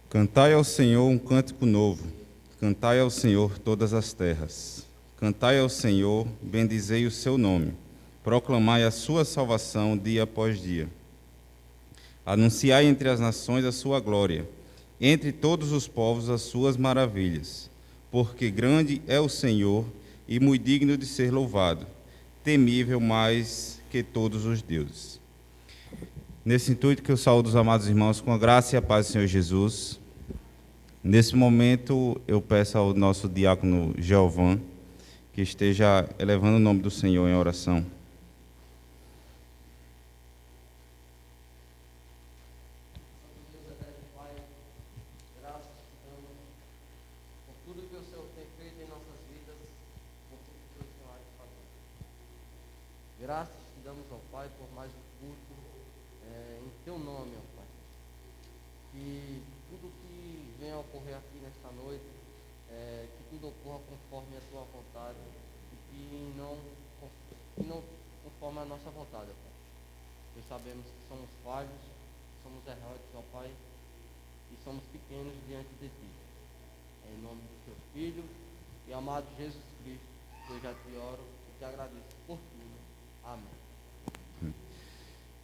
Cantai ao Senhor um cântico novo, cantai ao Senhor todas as terras. Cantai ao Senhor, bendizei o seu nome, proclamai a sua salvação dia após dia. Anunciai entre as nações a sua glória, entre todos os povos as suas maravilhas. Porque grande é o Senhor e muito digno de ser louvado, temível mais que todos os deuses. Nesse intuito que eu saúdo os amados irmãos com a graça e a paz do Senhor Jesus. Nesse momento eu peço ao nosso diácono Jeovan que esteja elevando o nome do Senhor em oração. Graças te damos, ó Pai, por mais um culto em teu nome, ó Pai. Que tudo que venha a ocorrer aqui nesta noite, que tudo ocorra conforme a tua vontade e que não conforme a nossa vontade, ó Pai. Pois sabemos que somos falhos, somos errantes, ó Pai, e somos pequenos diante de ti. Em nome do teu Filho e amado Jesus Cristo, eu já te oro e te agradeço por tudo. Amém.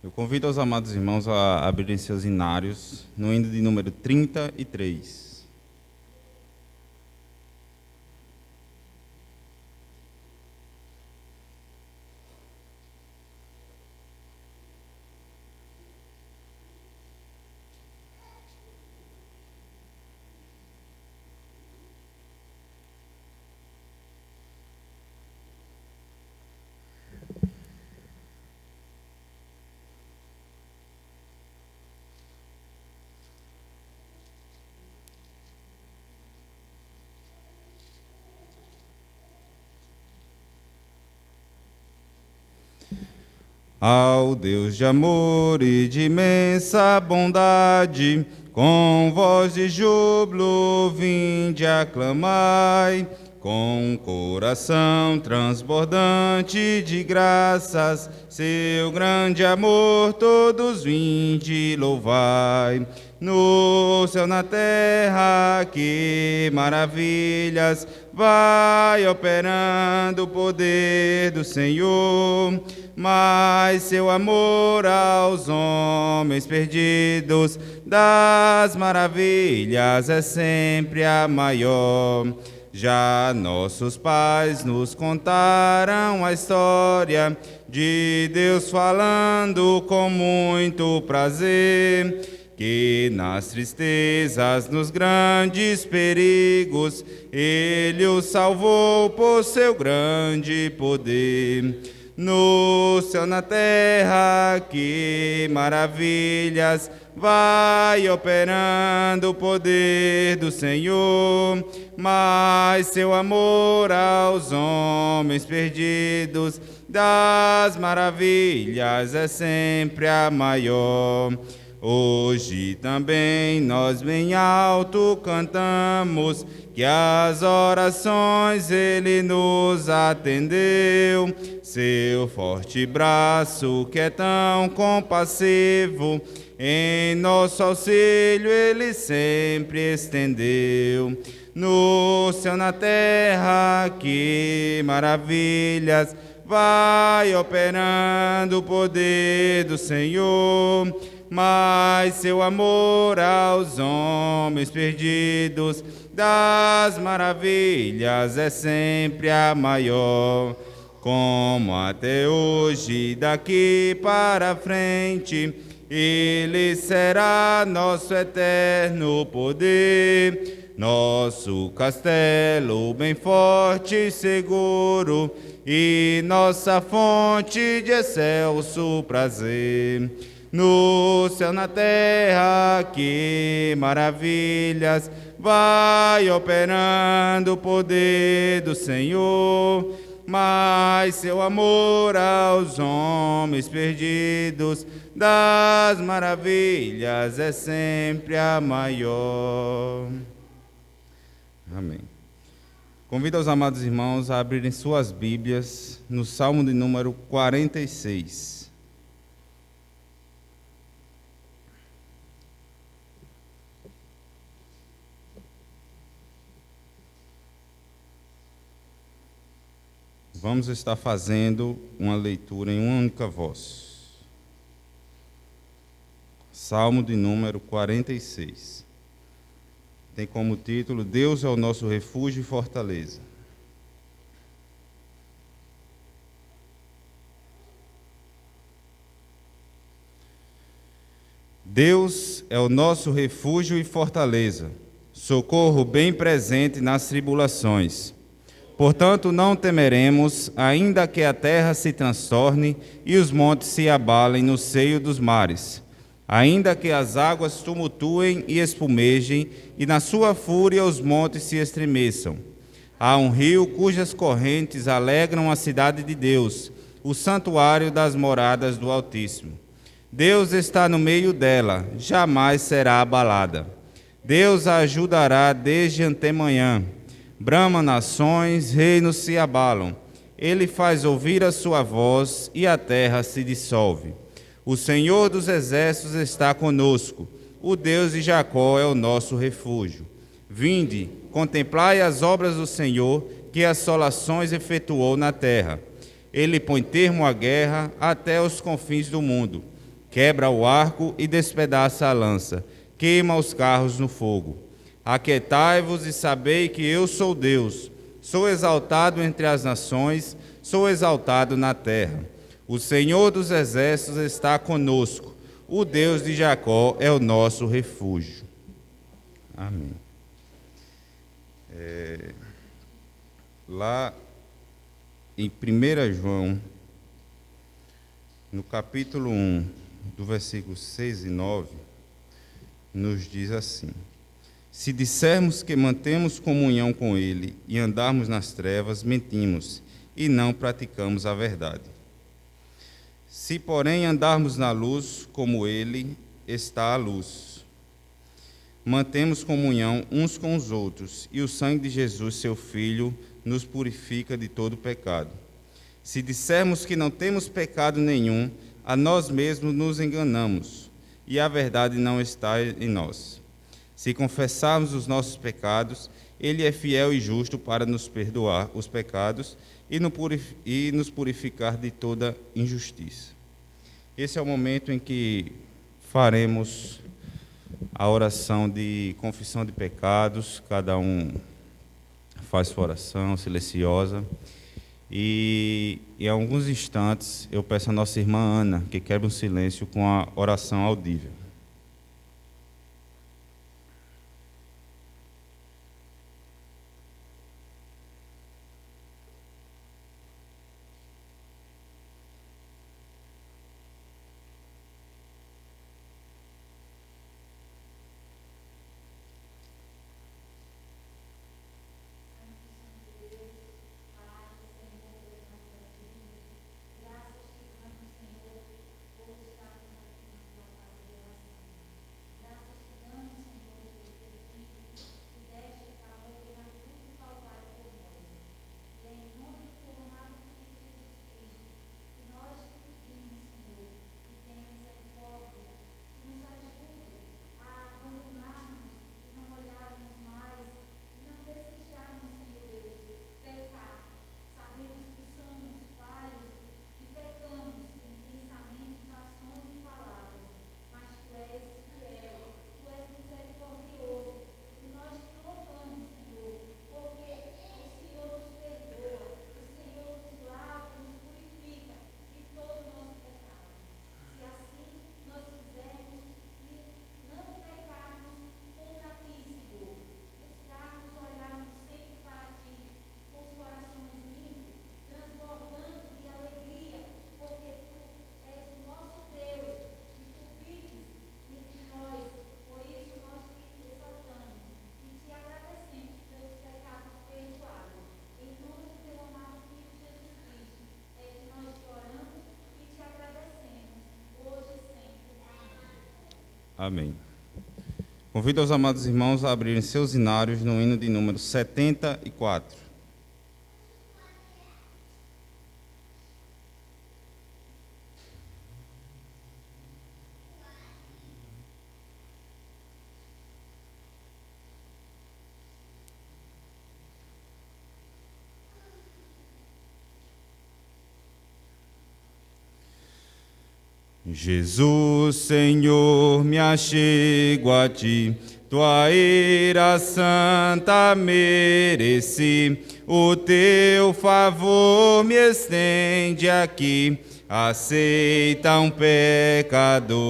Eu convido os amados irmãos a abrirem seus inários no hino de número 33. Ao Deus de amor e de imensa bondade, com voz de júbilo vinde aclamai, com coração transbordante de graças, seu grande amor todos vinde louvai. No céu, na terra, que maravilhas vai operando o poder do Senhor, mas seu amor aos homens perdidos das maravilhas é sempre a maior. Já nossos pais nos contaram a história de Deus falando com muito prazer, que nas tristezas, nos grandes perigos, Ele os salvou por seu grande poder. No céu, na terra, que maravilhas vai operando o poder do Senhor, mas seu amor aos homens perdidos das maravilhas é sempre a maior. Hoje também nós bem alto cantamos, que as orações Ele nos atendeu. Seu forte braço, que é tão compassivo, em nosso auxílio Ele sempre estendeu. No céu, na terra, que maravilhas vai operando o poder do Senhor, mas seu amor aos homens perdidos das maravilhas é sempre a maior. Como até hoje, daqui para frente, Ele será nosso eterno poder, nosso castelo bem forte e seguro, e nossa fonte de excelso prazer. No céu, na terra, que maravilhas vai operando o poder do Senhor, mas seu amor aos homens perdidos das maravilhas é sempre a maior. Amém. Convido os amados irmãos a abrirem suas Bíblias no Salmo de número 46. Vamos estar fazendo uma leitura em uma única voz. Salmo de número 46. Tem como título: Deus é o nosso refúgio e fortaleza. Deus é o nosso refúgio e fortaleza, socorro bem presente nas tribulações. Portanto, não temeremos, ainda que a terra se transtorne e os montes se abalem no seio dos mares, ainda que as águas tumultuem e espumejem, e na sua fúria os montes se estremeçam. Há um rio cujas correntes alegram a cidade de Deus, o santuário das moradas do Altíssimo. Deus está no meio dela, jamais será abalada. Deus a ajudará desde antemanhã. Brama nações, reinos se abalam. Ele faz ouvir a sua voz e a terra se dissolve. O Senhor dos exércitos está conosco. O Deus de Jacó é o nosso refúgio. Vinde, contemplai as obras do Senhor, que assolações efetuou na terra. Ele põe termo à guerra até os confins do mundo. Quebra o arco e despedaça a lança, queima os carros no fogo. Aquietai-vos e sabei que eu sou Deus. Sou exaltado entre as nações, sou exaltado na terra. O Senhor dos exércitos está conosco. O Deus de Jacó é o nosso refúgio. Amém. Lá em 1 João, no capítulo 1, do versículo 6 e 9, nos diz assim: Se dissermos que mantemos comunhão com Ele e andarmos nas trevas, mentimos e não praticamos a verdade. Se, porém, andarmos na luz, como Ele está à luz, mantemos comunhão uns com os outros, e o sangue de Jesus, seu Filho, nos purifica de todo pecado. Se dissermos que não temos pecado nenhum, a nós mesmos nos enganamos, e a verdade não está em nós. Se confessarmos os nossos pecados, Ele é fiel e justo para nos perdoar os pecados e nos purificar de toda injustiça. Esse é o momento em que faremos a oração de confissão de pecados. Cada um faz sua oração silenciosa. E em alguns instantes eu peço à nossa irmã Ana que quebre um silêncio com a oração audível. Amém. Convido os amados irmãos a abrirem seus hinários no hino de número 74. Jesus, Senhor, me achego a ti, tua ira santa mereci, o teu favor me estende aqui, aceita um pecador.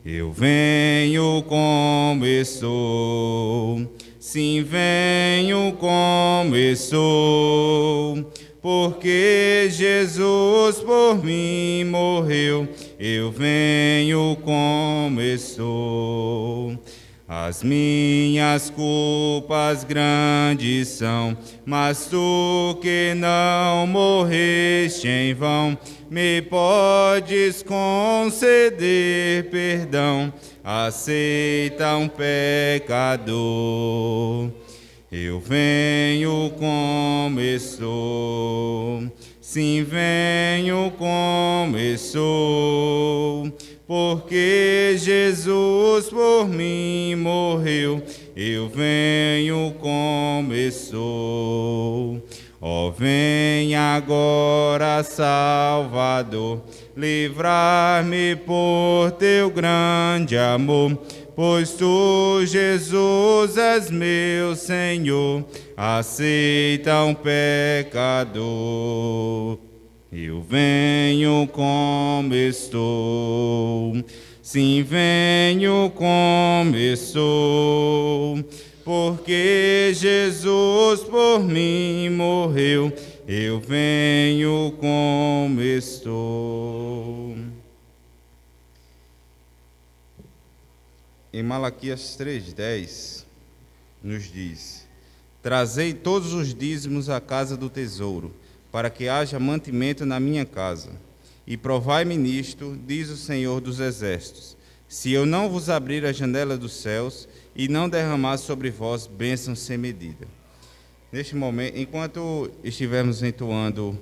Eu venho como estou, sim, venho como estou, porque Jesus por mim morreu. Eu venho como estou. As minhas culpas grandes são, mas tu que não morreste em vão, me podes conceder perdão. Aceita um pecador. Eu venho como estou, sim, venho como estou, porque Jesus por mim morreu. Eu venho como estou. Ó, vem agora, Salvador, livrar-me por teu grande amor, pois tu, Jesus, és meu Senhor. Aceita um pecador. Eu venho como estou, sim, venho como estou, porque Jesus por mim morreu. Eu venho como estou. Em Malaquias 3,10 nos diz: trazei todos os dízimos à casa do tesouro, para que haja mantimento na minha casa. E provai-me nisto, diz o Senhor dos Exércitos, se eu não vos abrir a janela dos céus e não derramar sobre vós bênçãos sem medida. Neste momento, enquanto estivermos entoando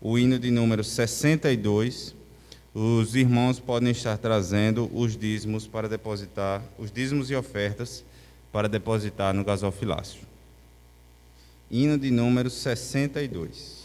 o hino de número 62, os irmãos podem estar trazendo os dízimos para depositar, os dízimos e ofertas para depositar no gasofilácio. Hino de número 62.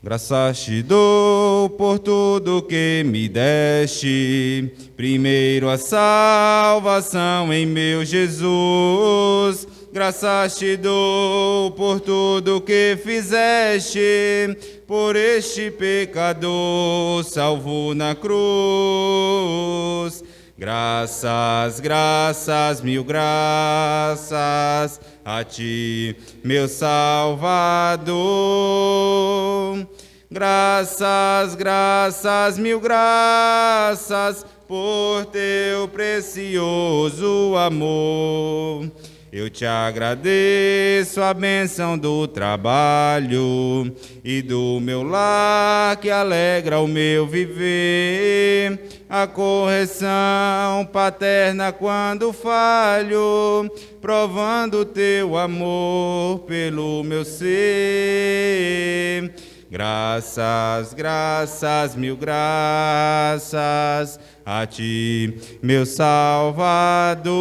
Graças te dou por tudo que me deste, primeiro a salvação em meu Jesus. Graças te dou por tudo que fizeste, por este pecador salvo na cruz. Graças, graças, mil graças a ti, meu Salvador. Graças, graças, mil graças por teu precioso amor. Eu te agradeço a bênção do trabalho e do meu lar que alegra o meu viver, a correção paterna quando falho, provando teu amor pelo meu ser. Graças, graças, mil graças a ti, meu Salvador.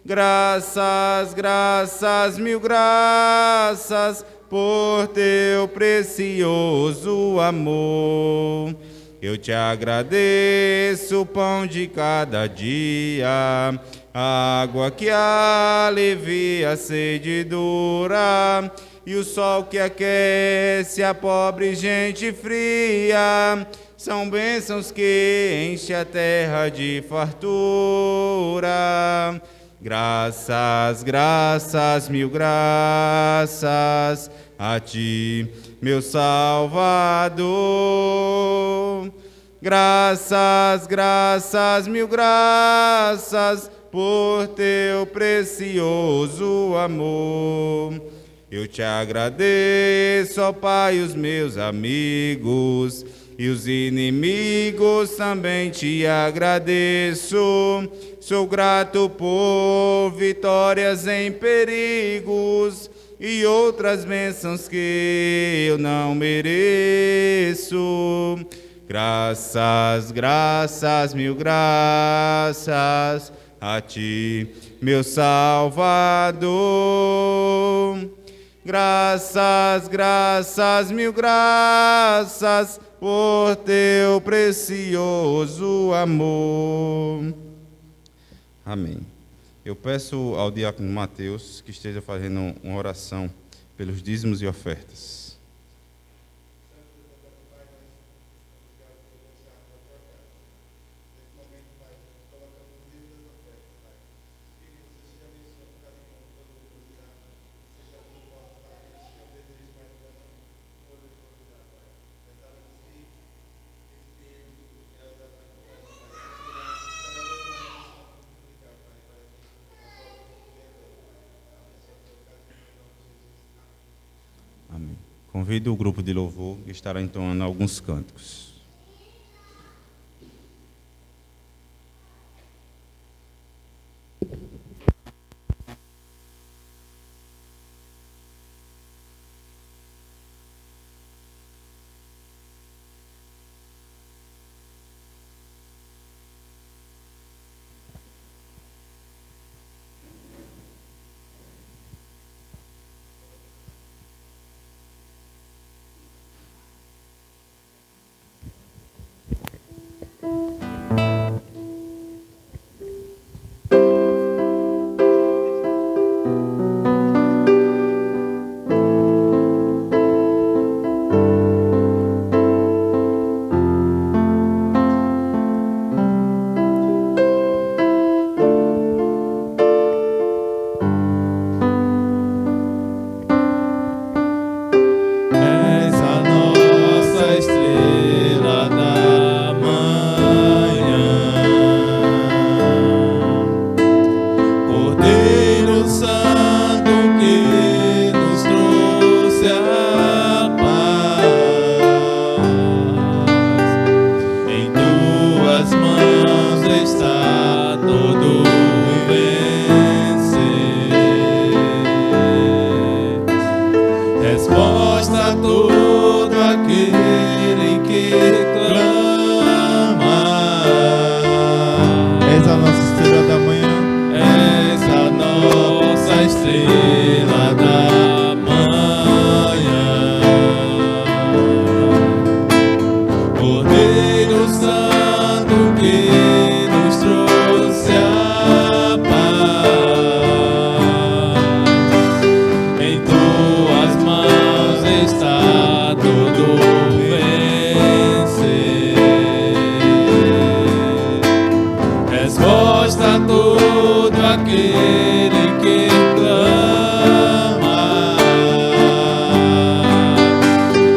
Graças, graças, mil graças por teu precioso amor. Eu te agradeço o pão de cada dia, a água que alivia a sede dura, e o sol que aquece a pobre gente fria. São bênçãos que enchem a terra de fartura. Graças, graças, mil graças a ti, meu Salvador. Graças, graças, mil graças por teu precioso amor. Eu te agradeço, ó Pai, os meus amigos, e os inimigos também te agradeço. Sou grato por vitórias em perigos e outras bênçãos que eu não mereço. Graças, graças, mil graças a ti, meu Salvador. Graças, graças, mil graças por teu precioso amor. Amém. Eu peço ao diácono Mateus que esteja fazendo uma oração pelos dízimos e ofertas. Amém. Convido o grupo de louvor que estará entoando alguns cânticos.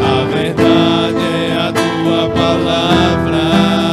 A verdade é a tua palavra.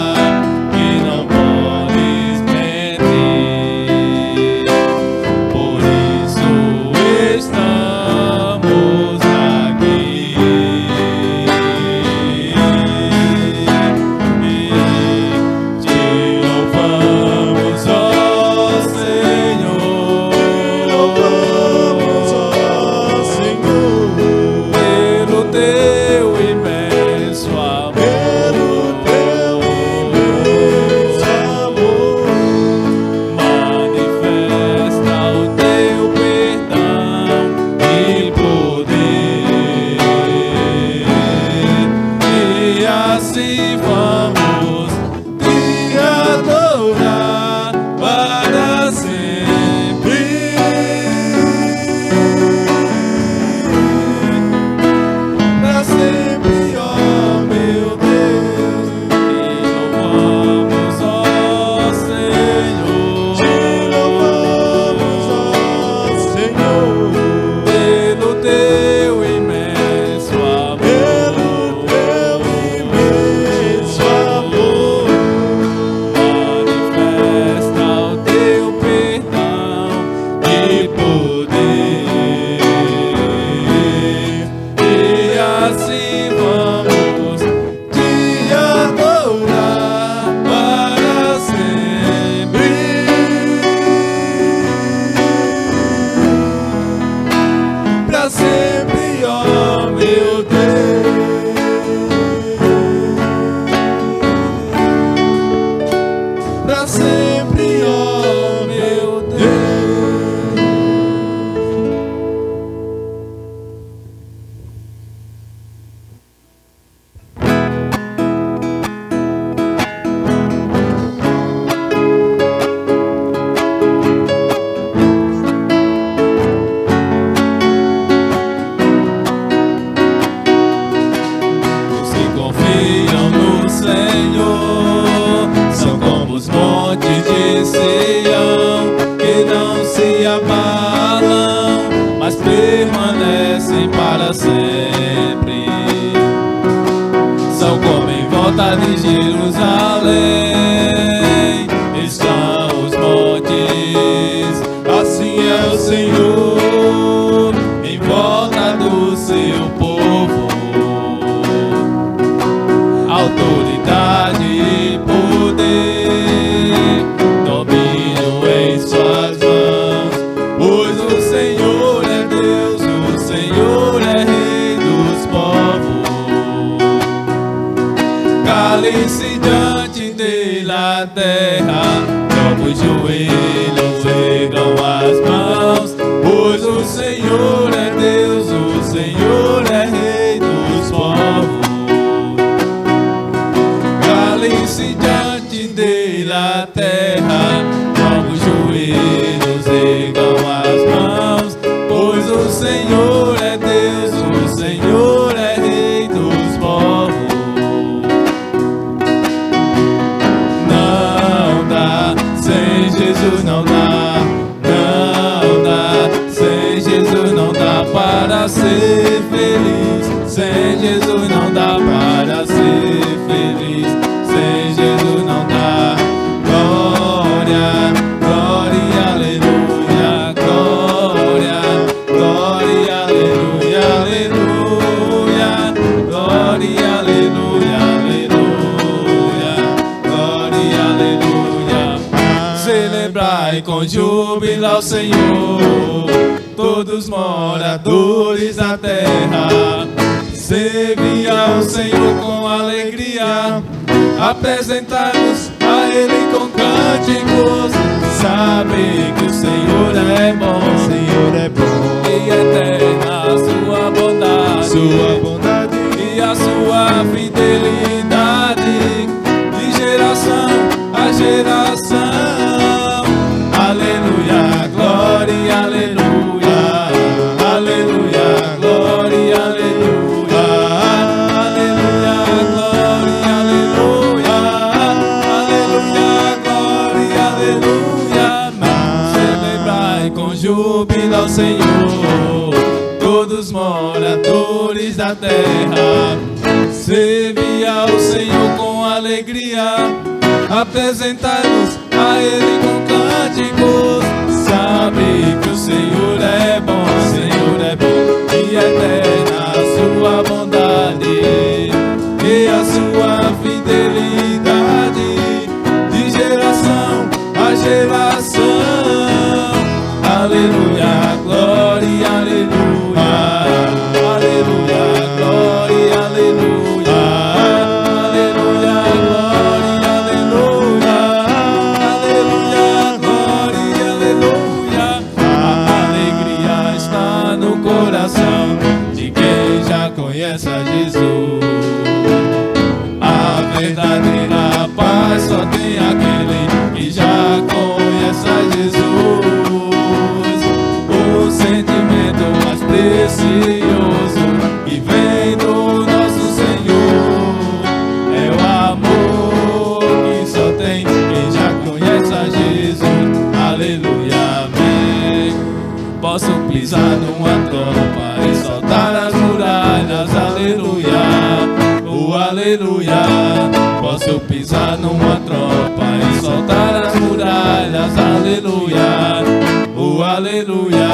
São como os montes de Sião, que não se abalam, mas permanecem para sempre. São como em volta de Jerusalém estão os montes, assim é o Senhor em volta do seu povo. Autoridade e poder, domínio em suas mãos, pois o Senhor é Deus, o Senhor é Rei dos povos. Cale-se diante dele a terra, dobre os joelhos, ergam as mãos, pois o Senhor é Deus, o Senhor é Rei dos povos. Cale-se diante dele a terra, dobre os joelhos, ergam as mãos, pois o Senhor é Deus, o Senhor é Rei dos povos. Não dá, sem Jesus não dá, não dá, sem Jesus não dá para ser feliz, sem Jesus não dá para ser feliz, sem Jesus não dá. Glória, glória, aleluia, glória, glória, aleluia, aleluia, glória, aleluia, aleluia, glória, aleluia. Celebrai com júbilo ao Senhor, todos moradores da terra. Servi ao Senhor com alegria, apresentar-nos a Ele com cânticos. Sabe que o Senhor é bom, e eterna a sua bondade, e a sua fidelidade, de geração a geração. Aleluia, glória, aleluia, aleluia, glória, aleluia, aleluia, glória, aleluia, aleluia, glória, aleluia. Celebrai com júbilo ao Senhor, todos moradores da terra. Servi ao Senhor com alegria, apresentai-nos a Ele com cânticos. Sabe que o Senhor é bom, e eterna a sua bondade, e a sua fidelidade, de geração a geração. Aleluia, glória, aleluia, aleluia, glória, aleluia, aleluia, glória, aleluia, aleluia, glória, aleluia. A alegria está no coração de quem já conhece a Jesus. A verdadeira paz só tem aquele que já conhece a Jesus. O sentimento mais precioso que vem do nosso Senhor é o amor que só tem quem já conhece a Jesus. Aleluia, amém. Posso pisar numa tropa e soltar as muralhas. Aleluia, aleluia. Posso pisar numa tropa e soltar as muralhas. Aleluia, aleluia.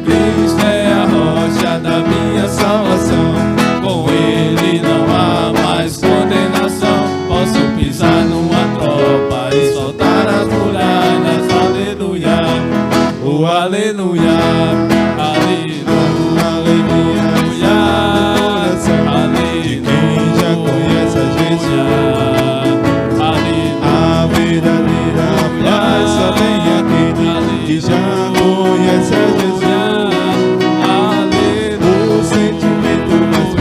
Cristo é a rocha da minha salvação, com Ele não há mais condenação. Posso pisar numa tropa e soltar as muralhas. Aleluia, aleluia, aleluia, aleluia. A verdadeira paz só tem aquele que já conhece a Jesus. O sentimento mais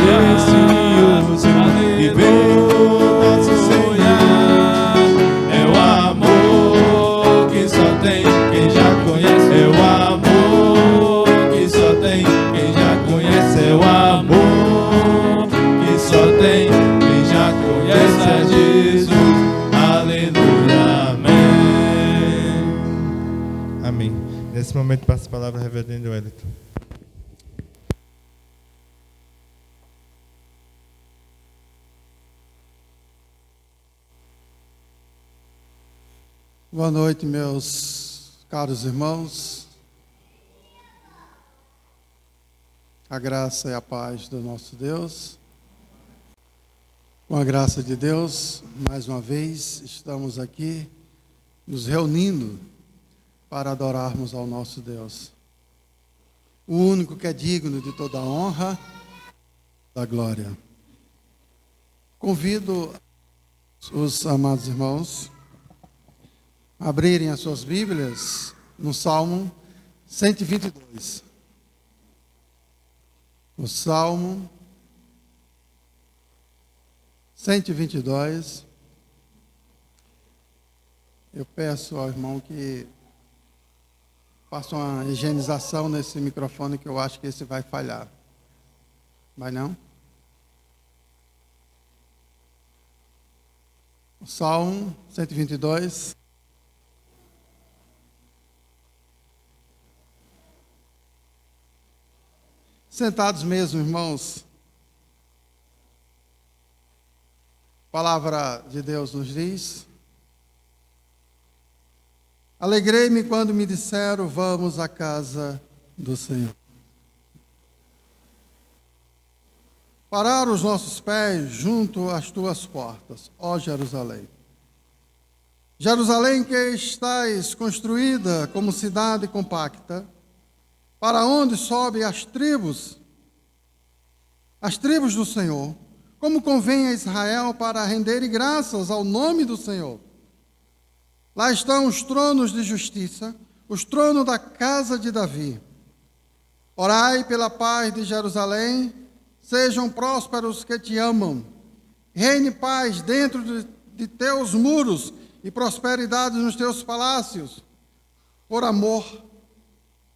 Nesse momento, passa a palavra ao reverendo Wellington. Boa noite, meus caros irmãos. A graça e a paz do nosso Deus. Com a graça de Deus, mais uma vez, estamos aqui nos reunindo para adorarmos ao nosso Deus. O único que é digno de toda a honra, da glória. Convido os amados irmãos a abrirem as suas Bíblias no Salmo 122. O Salmo 122. Eu peço ao irmão que faça uma higienização nesse microfone, que eu acho que esse vai falhar. Vai não? O Salmo 122. Sentados mesmo, irmãos. A palavra de Deus nos diz: alegrei-me quando me disseram, vamos à casa do Senhor. Pararam os nossos pés junto às tuas portas, ó Jerusalém. Jerusalém, que estás construída como cidade compacta, para onde sobem as tribos do Senhor, como convém a Israel para render graças ao nome do Senhor. Lá estão os tronos de justiça, os tronos da casa de Davi. Orai pela paz de Jerusalém, sejam prósperos que te amam. Reine paz dentro de teus muros e prosperidade nos teus palácios. Por amor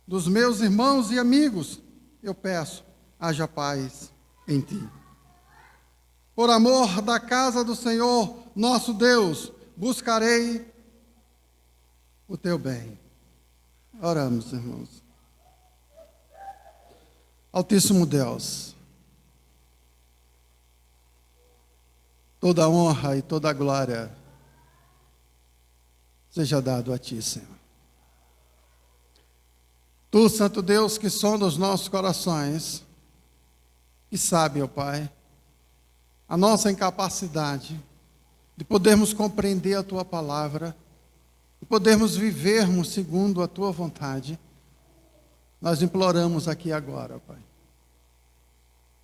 dos meus irmãos e amigos, eu peço, haja paz em ti. Por amor da casa do Senhor, nosso Deus, buscarei o teu bem. Oramos, irmãos. Altíssimo Deus, toda a honra e toda a glória seja dado a ti, Senhor. Tu, Santo Deus, que sonda os nossos corações, que sabe, ó Pai, a nossa incapacidade de podermos compreender a Tua palavra, de podermos vivermos segundo a Tua vontade, nós imploramos aqui agora, ó Pai.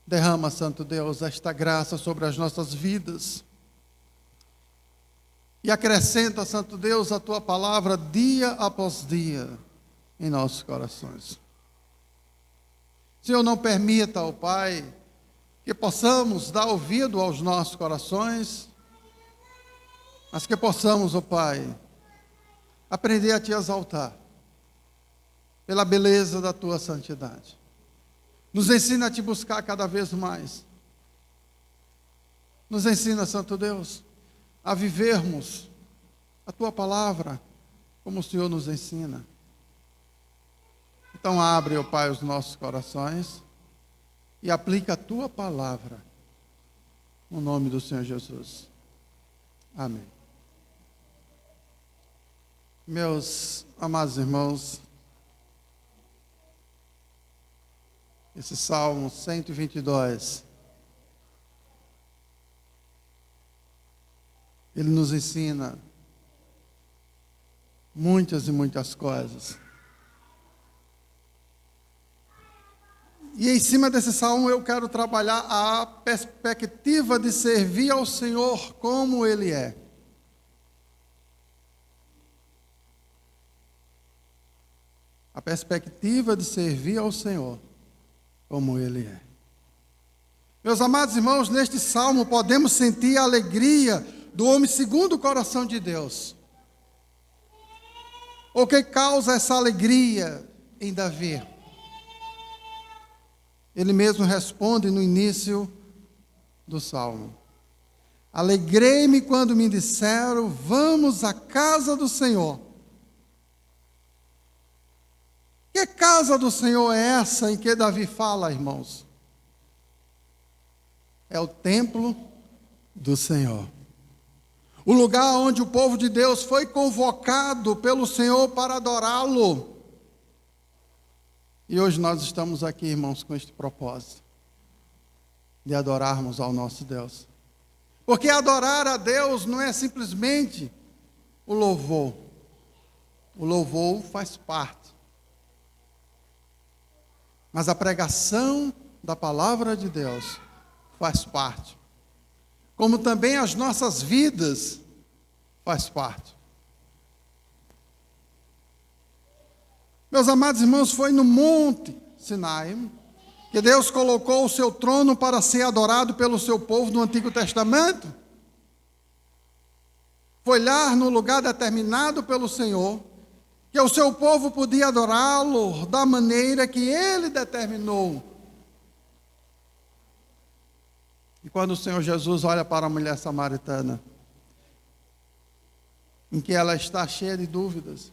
Derrama, Santo Deus, esta graça sobre as nossas vidas e acrescenta, Santo Deus, a Tua palavra dia após dia em nossos corações. Senhor, não permita, ó Pai, que possamos dar ouvido aos nossos corações, mas que possamos, ó Pai, aprender a Te exaltar pela beleza da Tua santidade. Nos ensina a Te buscar cada vez mais. Nos ensina, Santo Deus, a vivermos a Tua palavra como o Senhor nos ensina. Então abre, ó Pai, os nossos corações e aplica a Tua palavra no nome do Senhor Jesus. Amém. Meus amados irmãos, esse Salmo 122, ele nos ensina muitas e muitas coisas. E em cima desse salmo eu quero trabalhar a perspectiva de servir ao Senhor como Ele é. A perspectiva de servir ao Senhor como Ele é. Meus amados irmãos, neste salmo podemos sentir a alegria do homem segundo o coração de Deus. O que causa essa alegria em Davi? Ele mesmo responde no início do salmo: alegrei-me quando me disseram, vamos à casa do Senhor. Que casa do Senhor é essa em que Davi fala, irmãos? É o templo do Senhor. O lugar onde o povo de Deus foi convocado pelo Senhor para adorá-lo. E hoje nós estamos aqui, irmãos, com este propósito de adorarmos ao nosso Deus. Porque adorar a Deus não é simplesmente o louvor. O louvor faz parte. Mas a pregação da palavra de Deus faz parte. Como também as nossas vidas faz parte. Meus amados irmãos, foi no Monte Sinai que Deus colocou o seu trono para ser adorado pelo seu povo no Antigo Testamento. Foi lá no lugar determinado pelo Senhor que o seu povo podia adorá-lo da maneira que ele determinou. E quando o Senhor Jesus olha para a mulher samaritana, em que ela está cheia de dúvidas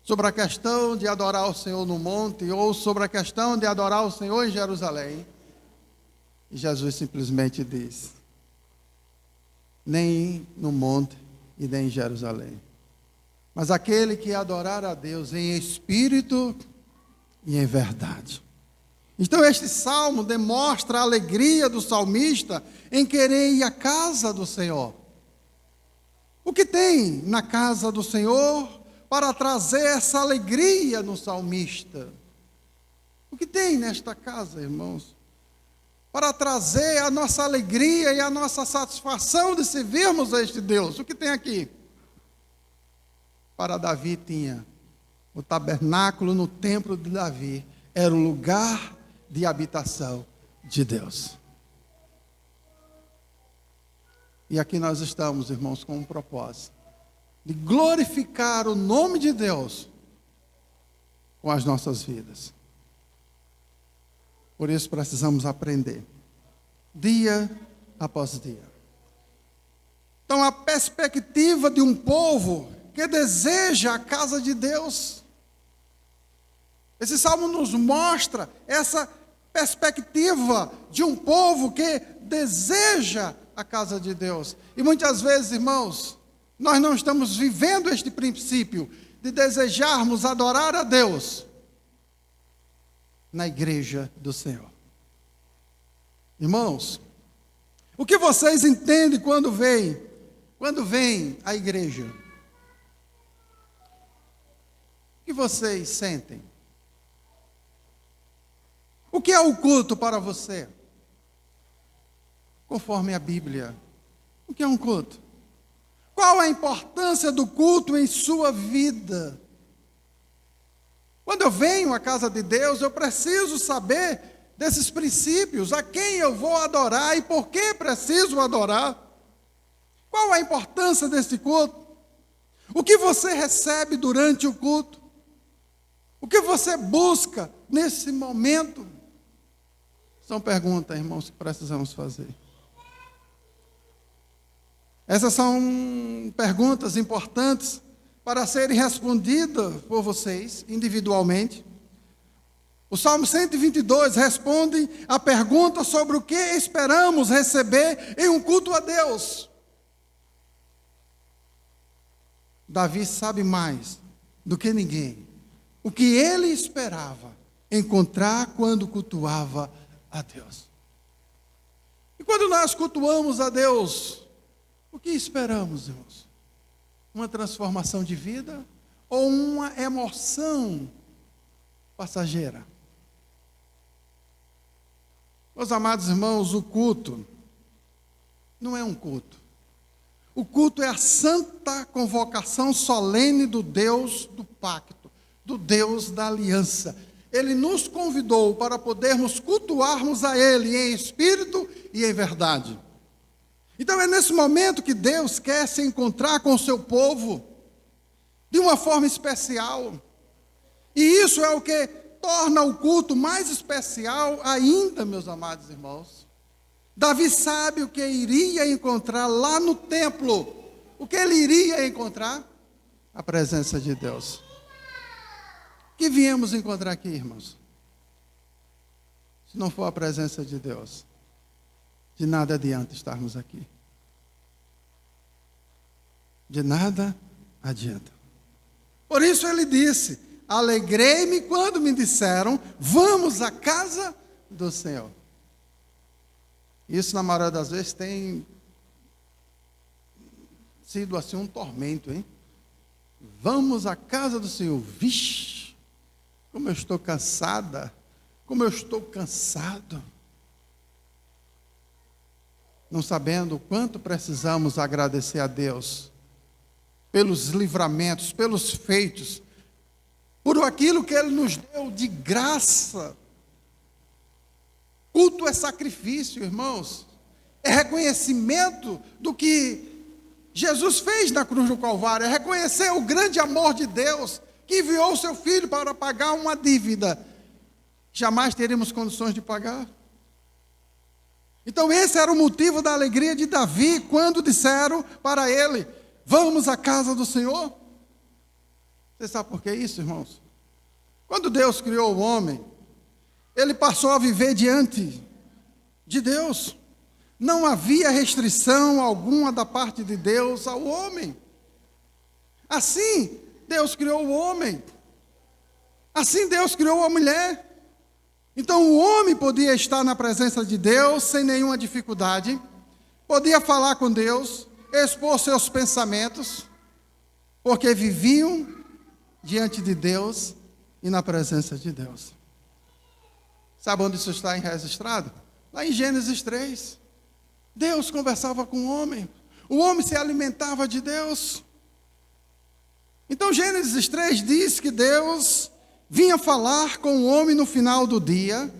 sobre a questão de adorar o Senhor no monte ou sobre a questão de adorar o Senhor em Jerusalém, e Jesus simplesmente diz: nem no monte e nem em Jerusalém, mas aquele que adorar a Deus em espírito e em verdade. Então este salmo demonstra a alegria do salmista em querer ir à casa do Senhor. O que tem na casa do Senhor para trazer essa alegria no salmista? O que tem nesta casa, irmãos, para trazer a nossa alegria e a nossa satisfação de servirmos a este Deus? O que tem aqui? Para Davi tinha o tabernáculo no templo de Davi, era o lugar de habitação de Deus. E aqui nós estamos, irmãos, com um propósito de glorificar o nome de Deus com as nossas vidas. Por isso precisamos aprender, dia após dia. Então, a perspectiva de um povo que deseja a casa de Deus. Esse salmo nos mostra essa perspectiva de um povo que deseja a casa de Deus. E muitas vezes, irmãos, nós não estamos vivendo este princípio de desejarmos adorar a Deus na igreja do Senhor. Irmãos, o que vocês entendem quando vem à igreja? O que vocês sentem? O que é o culto para você? Conforme a Bíblia, o que é um culto? Qual a importância do culto em sua vida? Quando eu venho à casa de Deus, eu preciso saber desses princípios, a quem eu vou adorar e por que preciso adorar. Qual a importância desse culto? O que você recebe durante o culto? O que você busca nesse momento? São perguntas, irmãos, que precisamos fazer. Essas são perguntas importantes para serem respondidas por vocês individualmente. O Salmo 122 responde a pergunta sobre o que esperamos receber em um culto a Deus. Davi sabe mais do que ninguém o que ele esperava encontrar quando cultuava a Deus. E quando nós cultuamos a Deus, o que esperamos, irmãos? Uma transformação de vida ou uma emoção passageira? Meus amados irmãos, o culto não é um culto. O culto é a santa convocação solene do Deus do pacto, do Deus da aliança. Ele nos convidou para podermos cultuarmos a Ele em espírito e em verdade. Então é nesse momento que Deus quer se encontrar com o seu povo de uma forma especial. E isso é o que torna o culto mais especial ainda, meus amados irmãos. Davi sabe o que iria encontrar lá no templo. O que ele iria encontrar? A presença de Deus. que viemos encontrar aqui, irmãos? Se não for a presença de Deus, de nada adianta estarmos aqui. De nada adianta. Por isso ele disse: alegrei-me quando me disseram, vamos à casa do Senhor. Isso, na maioria das vezes, tem sido assim um tormento, hein? Vamos à casa do Senhor. Vixe, como eu estou cansada, como eu estou cansado. Não sabendo o quanto precisamos agradecer a Deus pelos livramentos, pelos feitos, por aquilo que Ele nos deu de graça. Culto é sacrifício, irmãos. É reconhecimento do que Jesus fez na cruz do Calvário. É reconhecer o grande amor de Deus, que enviou o seu Filho para pagar uma dívida que jamais teríamos condições de pagar. Então esse era o motivo da alegria de Davi, quando disseram para ele, vamos à casa do Senhor. Você sabe por que isso, irmãos? Quando Deus criou o homem, ele passou a viver diante de Deus. Não havia restrição alguma da parte de Deus ao homem. Assim, Deus criou o homem. Assim, Deus criou a mulher. Então, o homem podia estar na presença de Deus sem nenhuma dificuldade. Podia falar com Deus, expor seus pensamentos, porque viviam diante de Deus e na presença de Deus. Sabe onde isso está registrado? Lá em Gênesis 3. Deus conversava com o homem se alimentava de Deus. Então Gênesis 3 diz que Deus vinha falar com o homem no final do dia,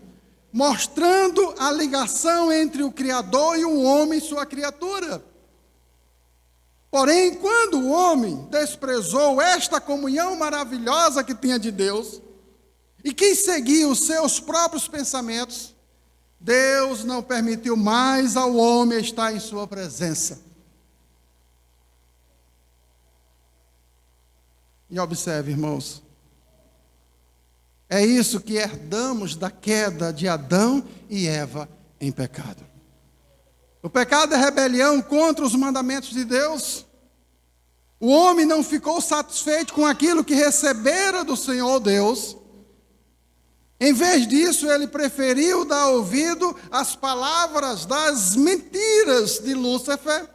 mostrando a ligação entre o Criador e o homem, sua criatura. Porém, quando o homem desprezou esta comunhão maravilhosa que tinha de Deus, e quis seguir os seus próprios pensamentos, Deus não permitiu mais ao homem estar em sua presença. E observe, irmãos, é isso que herdamos da queda de Adão e Eva em pecado. O pecado é rebelião contra os mandamentos de Deus. O homem não ficou satisfeito com aquilo que recebera do Senhor Deus. Em vez disso, ele preferiu dar ouvido às palavras das mentiras de Lúcifer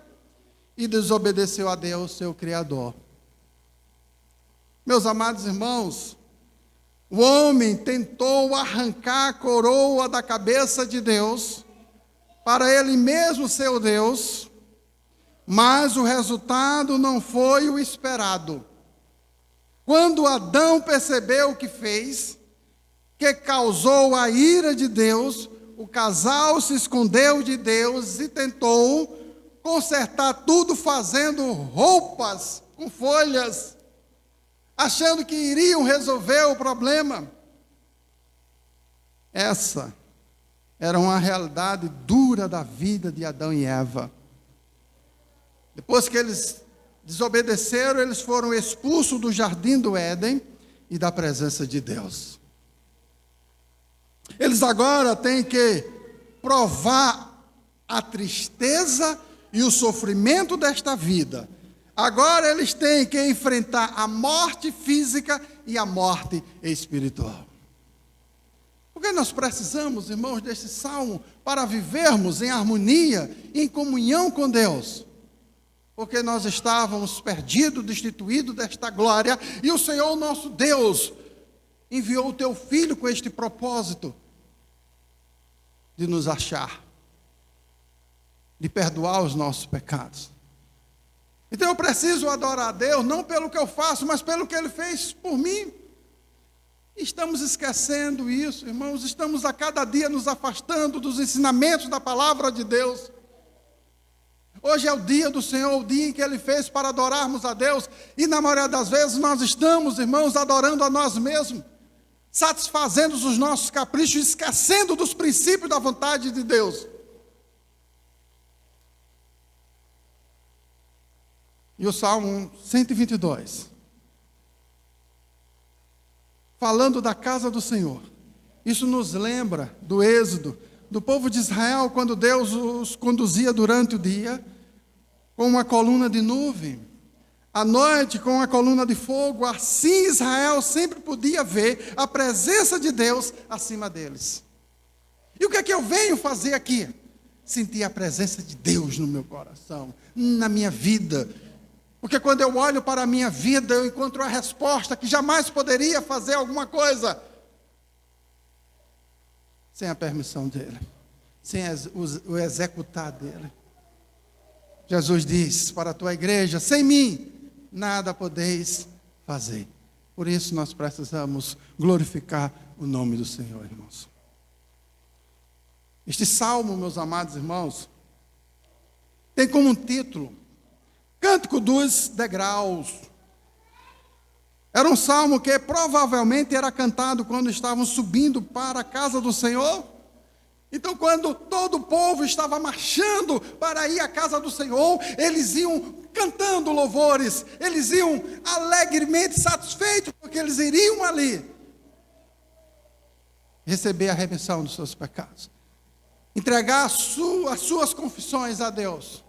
e desobedeceu a Deus, seu Criador. Meus amados irmãos, o homem tentou arrancar a coroa da cabeça de Deus, para ele mesmo ser o Deus, mas o resultado não foi o esperado. Quando Adão percebeu o que fez, que causou a ira de Deus, o casal se escondeu de Deus e tentou consertar tudo fazendo roupas com folhas, achando que iriam resolver o problema. Essa era uma realidade dura da vida de Adão e Eva. Depois que eles desobedeceram, eles foram expulsos do jardim do Éden e da presença de Deus. Eles agora têm que provar a tristeza e o sofrimento desta vida. Agora eles têm que enfrentar a morte física e a morte espiritual. Porque nós precisamos, irmãos, desse salmo para vivermos em harmonia, em comunhão com Deus. Porque nós estávamos perdidos, destituídos desta glória, e o Senhor nosso Deus enviou o teu Filho com este propósito de nos achar, de perdoar os nossos pecados. Então eu preciso adorar a Deus, não pelo que eu faço, mas pelo que Ele fez por mim. Estamos esquecendo isso, irmãos, estamos a cada dia nos afastando dos ensinamentos da palavra de Deus. Hoje é o dia do Senhor, o dia em que Ele fez para adorarmos a Deus, e na maioria das vezes nós estamos, irmãos, adorando a nós mesmos, satisfazendo os nossos caprichos, esquecendo dos princípios da vontade de Deus. E o Salmo 122 falando da casa do Senhor. Isso nos lembra do êxodo, do povo de Israel, quando Deus os conduzia durante o dia, com uma coluna de nuvem, à noite com uma coluna de fogo. Assim Israel sempre podia ver a presença de Deus acima deles. E o que é que eu venho fazer aqui? Sentir a presença de Deus no meu coração, na minha vida. Porque quando eu olho para a minha vida, eu encontro a resposta que jamais poderia fazer alguma coisa sem a permissão dele, sem o executar dele. Jesus diz para a tua igreja: sem mim, nada podeis fazer. Por isso nós precisamos glorificar o nome do Senhor, irmãos. Este salmo, meus amados irmãos, tem como título Cântico dos Degraus. Era um salmo que provavelmente era cantado quando estavam subindo para a casa do Senhor. Então, quando todo o povo estava marchando para ir à casa do Senhor, eles iam cantando louvores, eles iam alegremente satisfeitos, porque eles iriam ali receber a remissão dos seus pecados, entregar as suas confissões a Deus.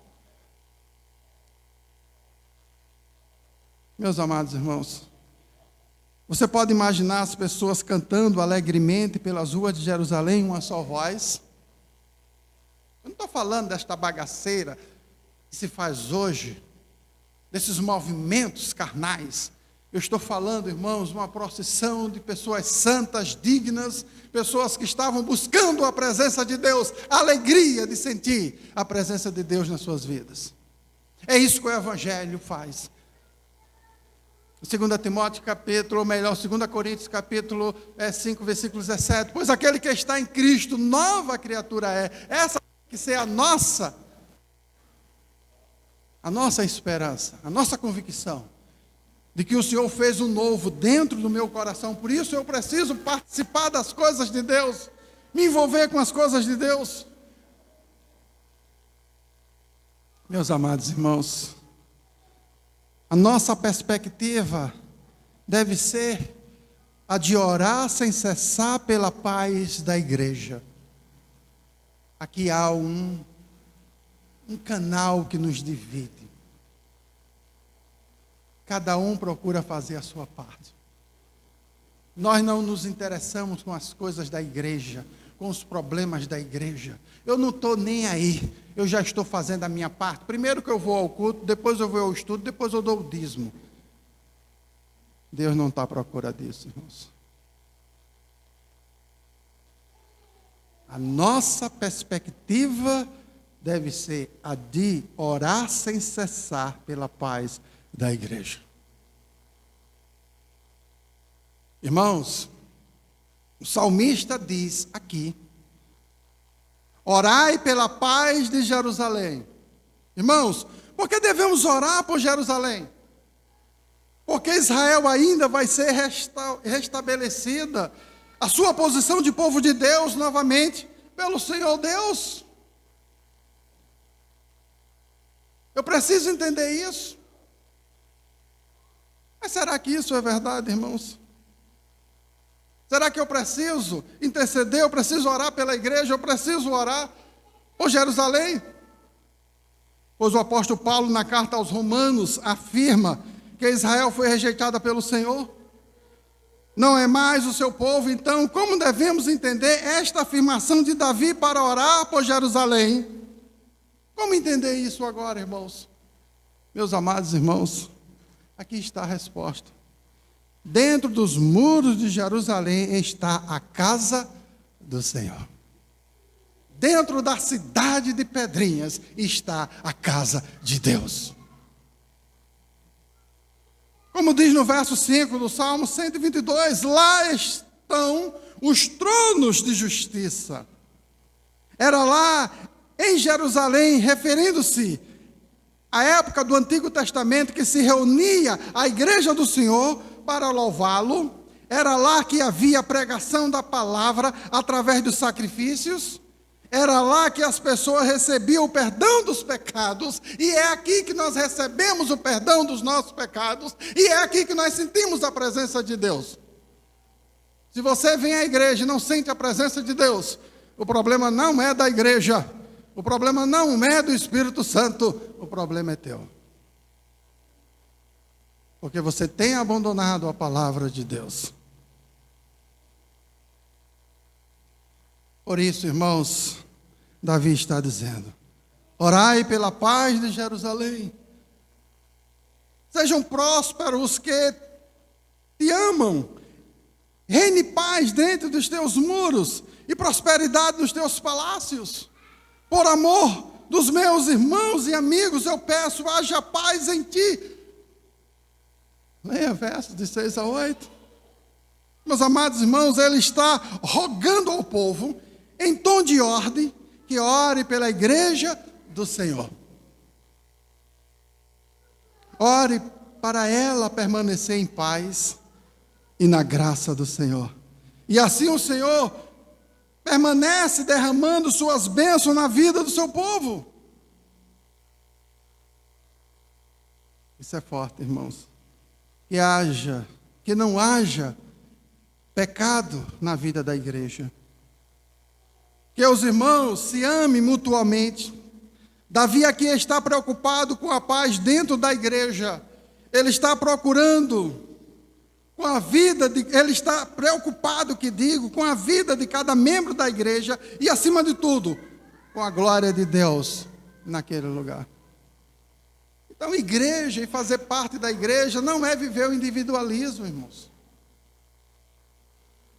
Meus amados irmãos, você pode imaginar as pessoas cantando alegremente pelas ruas de Jerusalém, uma só voz? Eu não estou falando desta bagaceira que se faz hoje, desses movimentos carnais. Eu estou falando, irmãos, de uma procissão de pessoas santas, dignas, pessoas que estavam buscando a presença de Deus, a alegria de sentir a presença de Deus nas suas vidas. É isso que o Evangelho faz. 2 Timóteo capítulo, ou melhor, 2 Coríntios capítulo 5, versículo 17. Pois aquele que está em Cristo, nova criatura é. Essa tem que ser a nossa esperança, a nossa convicção, de que o Senhor fez um novo dentro do meu coração. Por isso eu preciso participar das coisas de Deus, me envolver com as coisas de Deus. Meus amados irmãos, a nossa perspectiva deve ser a de orar sem cessar pela paz da igreja. Aqui há um canal que nos divide. Cada um procura fazer a sua parte. Nós não nos interessamos com as coisas da igreja, com os problemas da igreja. Eu não estou nem aí. Eu já estou fazendo a minha parte. Primeiro que eu vou ao culto, depois eu vou ao estudo, depois eu dou o dízimo. Deus não está à procura disso, irmãos. A nossa perspectiva deve ser a de orar sem cessar pela paz da igreja. Irmãos, o salmista diz aqui: orai pela paz de Jerusalém. Irmãos, por que devemos orar por Jerusalém? Porque Israel ainda vai ser restabelecida, a sua posição de povo de Deus novamente, pelo Senhor Deus. Eu preciso entender isso. Mas será que isso é verdade, irmãos? Será que eu preciso interceder, eu preciso orar pela igreja, eu preciso orar por Jerusalém? Pois o apóstolo Paulo, na carta aos Romanos, afirma que Israel foi rejeitada pelo Senhor. Não é mais o seu povo. Então, como devemos entender esta afirmação de Davi para orar por Jerusalém? Como entender isso agora, irmãos? Meus amados irmãos, aqui está a resposta. Dentro dos muros de Jerusalém está a casa do Senhor. Dentro da cidade de Pedrinhas está a casa de Deus. Como diz no verso 5 do Salmo 122, lá estão os tronos de justiça. Era lá em Jerusalém, referindo-se à época do Antigo Testamento, que se reunia a igreja do Senhor para louvá-lo. Era lá que havia a pregação da palavra através dos sacrifícios. Era lá que as pessoas recebiam o perdão dos pecados, e é aqui que nós recebemos o perdão dos nossos pecados, e é aqui que nós sentimos a presença de Deus. Se você vem à igreja e não sente a presença de Deus, o problema não é da igreja, o problema não é do Espírito Santo, o problema é teu. Porque você tem abandonado a palavra de Deus. Por isso, irmãos, Davi está dizendo: orai pela paz de Jerusalém. Sejam prósperos os que te amam. Reine paz dentro dos teus muros e prosperidade nos teus palácios. Por amor dos meus irmãos e amigos, eu peço, haja paz em ti. Leia versos de 6 a 8. Meus amados irmãos, ele está rogando ao povo, em tom de ordem, que ore pela igreja do Senhor. Ore para ela permanecer em paz e na graça do Senhor. E assim o Senhor permanece derramando suas bênçãos na vida do seu povo. Isso é forte, irmãos. Que não haja pecado na vida da igreja. Que os irmãos se amem mutuamente. Davi aqui está preocupado com a paz dentro da igreja. Ele está procurando com a vida ele está preocupado, com a vida de cada membro da igreja e, acima de tudo, com a glória de Deus naquele lugar. Então, igreja e fazer parte da igreja não é viver o individualismo, irmãos.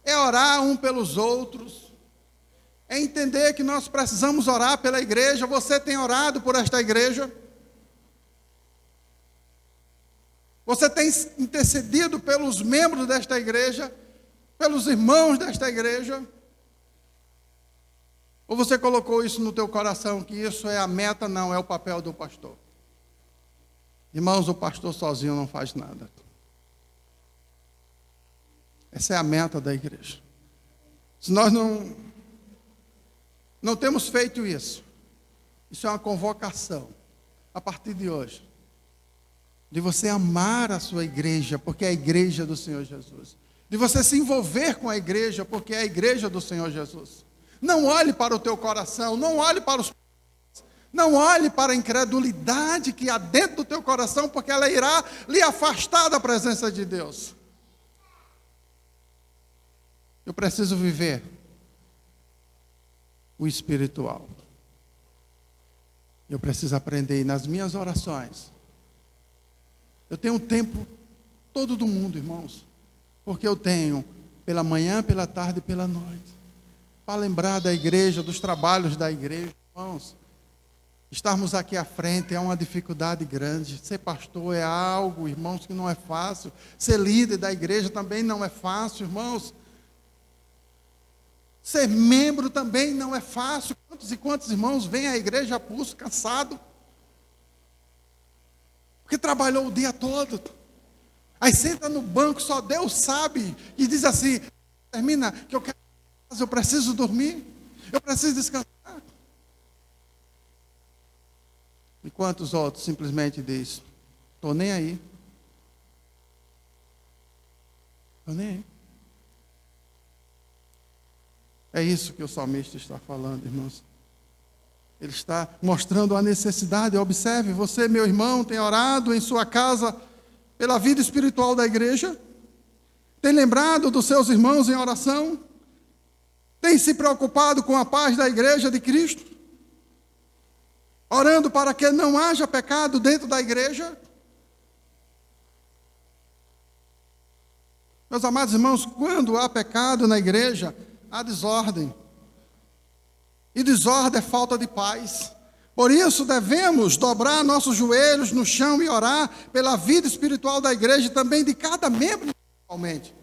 É orar um pelos outros. É entender que nós precisamos orar pela igreja. Você tem orado por esta igreja? Você tem intercedido pelos membros desta igreja? Pelos irmãos desta igreja? Ou você colocou isso no teu coração, que isso é a meta? Não, é o papel do pastor. Irmãos, o pastor sozinho não faz nada. Essa é a meta da igreja. Se nós não temos feito isso, isso é uma convocação, a partir de hoje, de você amar a sua igreja, porque é a igreja do Senhor Jesus. De você se envolver com a igreja, porque é a igreja do Senhor Jesus. Não olhe para o teu coração, não olhe para os... Não olhe para a incredulidade que há dentro do teu coração, porque ela irá lhe afastar da presença de Deus. Eu preciso viver o espiritual. Eu preciso aprender nas minhas orações. Eu tenho um tempo todo do mundo, irmãos, porque eu tenho pela manhã, pela tarde e pela noite, para lembrar da igreja, dos trabalhos da igreja, irmãos. Estarmos aqui à frente é uma dificuldade grande. Ser pastor é algo, irmãos, que não é fácil. Ser líder da igreja também não é fácil, irmãos. Ser membro também não é fácil. Quantos e quantos irmãos vêm à igreja a pulso, cansado, porque trabalhou o dia todo. Aí senta no banco, só Deus sabe, e diz assim: termina, que eu preciso dormir, eu preciso descansar. E quantos outros simplesmente diz: estou nem aí. Estou nem aí. É isso que o salmista está falando, irmãos. Ele está mostrando a necessidade. Observe, você, meu irmão, tem orado em sua casa pela vida espiritual da igreja? Tem lembrado dos seus irmãos em oração? Tem se preocupado com a paz da igreja de Cristo? Orando para que não haja pecado dentro da igreja? Meus amados irmãos, quando há pecado na igreja, há desordem. E desordem é falta de paz. Por isso devemos dobrar nossos joelhos no chão e orar pela vida espiritual da igreja e também de cada membro individualmente.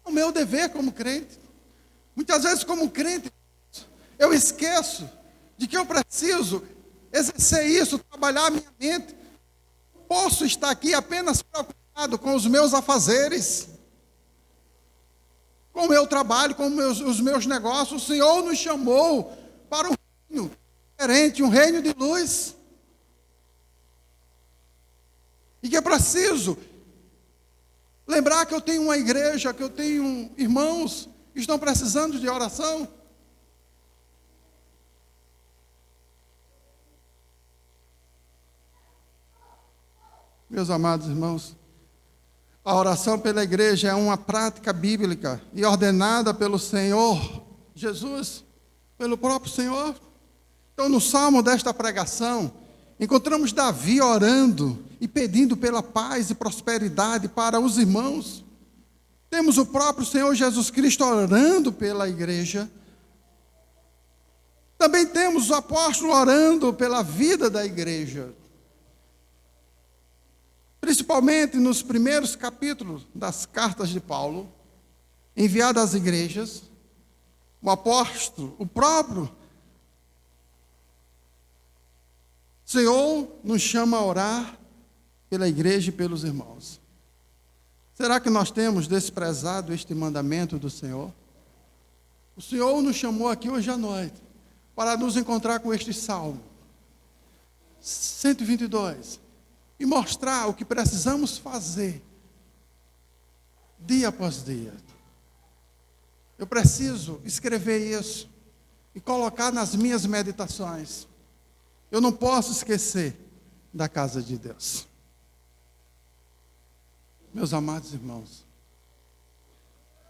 É o meu dever como crente. Muitas vezes como crente, eu esqueço de que eu preciso exercer isso, trabalhar a minha mente. Posso estar aqui apenas preocupado com os meus afazeres, com o meu trabalho, com os meus negócios. O Senhor nos chamou para um reino diferente, um reino de luz. E que é preciso Lembrar que eu tenho uma igreja, que eu tenho irmãos que estão precisando de oração. Meus amados irmãos, a oração pela igreja é uma prática bíblica e ordenada pelo Senhor Jesus, pelo próprio Senhor. Então, no salmo desta pregação, encontramos Davi orando e pedindo pela paz e prosperidade para os irmãos. Temos o próprio Senhor Jesus Cristo orando pela igreja. Também temos o apóstolo orando pela vida da igreja. Principalmente nos primeiros capítulos das cartas de Paulo, enviadas às igrejas, o apóstolo, o próprio Senhor nos chama a orar pela igreja e pelos irmãos. Será que nós temos desprezado este mandamento do Senhor? O Senhor nos chamou aqui hoje à noite para nos encontrar com este salmo 122 e mostrar o que precisamos fazer dia após dia. Eu preciso escrever isso e colocar nas minhas meditações. Eu não posso esquecer da casa de Deus. Meus amados irmãos,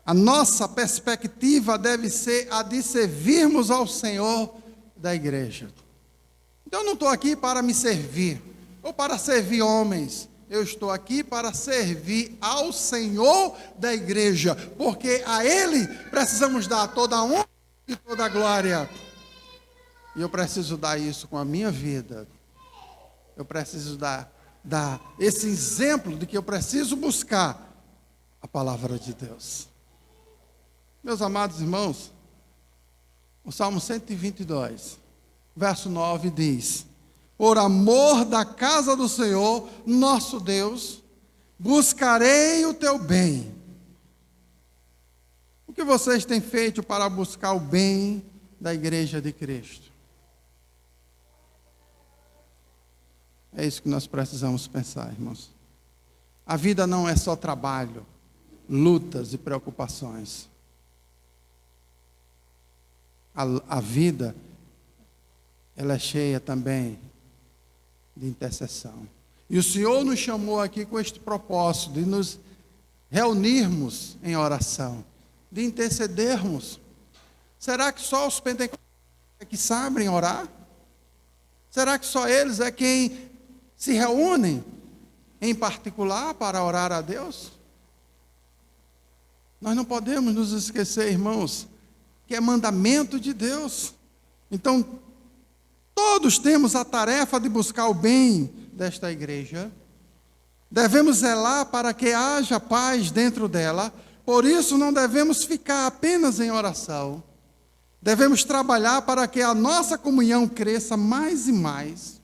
a nossa perspectiva deve ser a de servirmos ao Senhor da igreja. Então, eu não estou aqui para me servir, ou para servir homens. Eu estou aqui para servir ao Senhor da igreja, porque a Ele precisamos dar toda a honra e toda a glória. E eu preciso dar isso com a minha vida. Eu preciso dar esse exemplo de que eu preciso buscar a palavra de Deus. Meus amados irmãos, o Salmo 122, verso 9 diz: por amor da casa do Senhor, nosso Deus, buscarei o teu bem. O que vocês têm feito para buscar o bem da igreja de Cristo? É isso que nós precisamos pensar, irmãos. A vida não é só trabalho, lutas e preocupações. A vida, ela é cheia também de intercessão. E o Senhor nos chamou aqui com este propósito de nos reunirmos em oração, de intercedermos. Será que só os pentecostais é que sabem orar? Será que só eles é quem se reúnem em particular para orar a Deus? Nós não podemos nos esquecer, irmãos, que é mandamento de Deus. Então, todos temos a tarefa de buscar o bem desta igreja. Devemos zelar para que haja paz dentro dela. Por isso, não devemos ficar apenas em oração. Devemos trabalhar para que a nossa comunhão cresça mais e mais.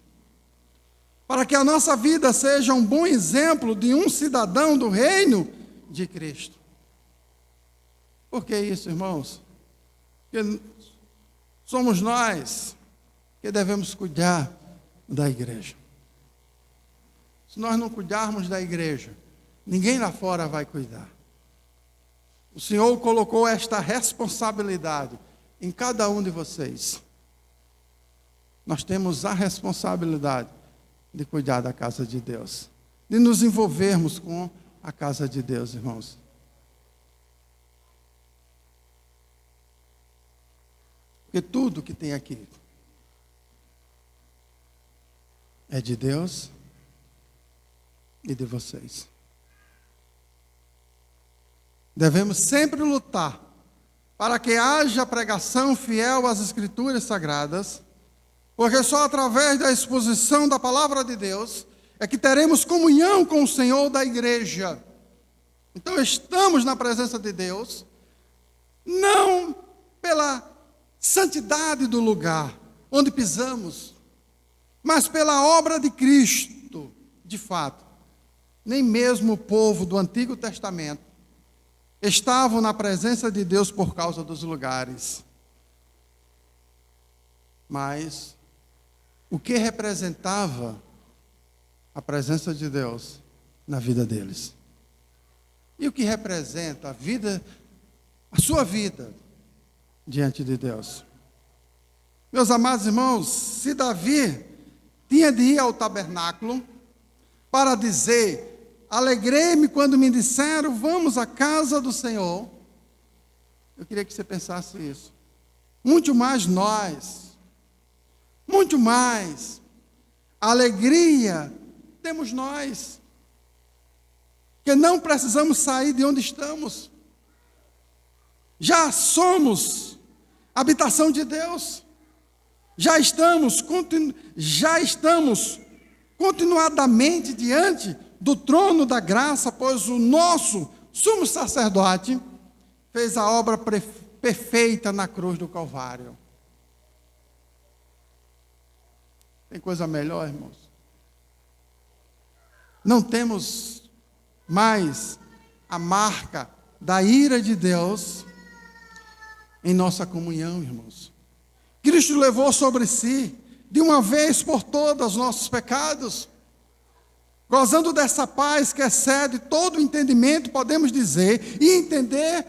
Para que a nossa vida seja um bom exemplo de um cidadão do reino de Cristo. Por que isso, irmãos? Porque somos nós que devemos cuidar da igreja. Se nós não cuidarmos da igreja, ninguém lá fora vai cuidar. O Senhor colocou esta responsabilidade em cada um de vocês. Nós temos a responsabilidade de cuidar da casa de Deus, de nos envolvermos com a casa de Deus, irmãos. Porque tudo que tem aqui é de Deus e de vocês. Devemos sempre lutar para que haja pregação fiel às Escrituras Sagradas, porque só através da exposição da palavra de Deus é que teremos comunhão com o Senhor da igreja. Então estamos na presença de Deus, não pela santidade do lugar onde pisamos, mas pela obra de Cristo, de fato. Nem mesmo o povo do Antigo Testamento estavam na presença de Deus por causa dos lugares. Mas o que representava a presença de Deus na vida deles? e o que representa a vida, a sua vida diante de Deus. Meus amados irmãos, se Davi tinha de ir ao tabernáculo para dizer: alegrei-me quando me disseram, vamos à casa do Senhor. Eu queria que você pensasse isso. Muito mais nós, muito mais alegria temos nós, que não precisamos sair de onde estamos. Já somos habitação de Deus. Já estamos continuadamente diante do trono da graça, pois o nosso sumo sacerdote fez a obra perfeita na cruz do Calvário. Tem coisa melhor, irmãos? Não temos mais a marca da ira de Deus em nossa comunhão, irmãos. Cristo levou sobre si, de uma vez por todas, os nossos pecados. Gozando dessa paz que excede todo o entendimento, podemos dizer, e entender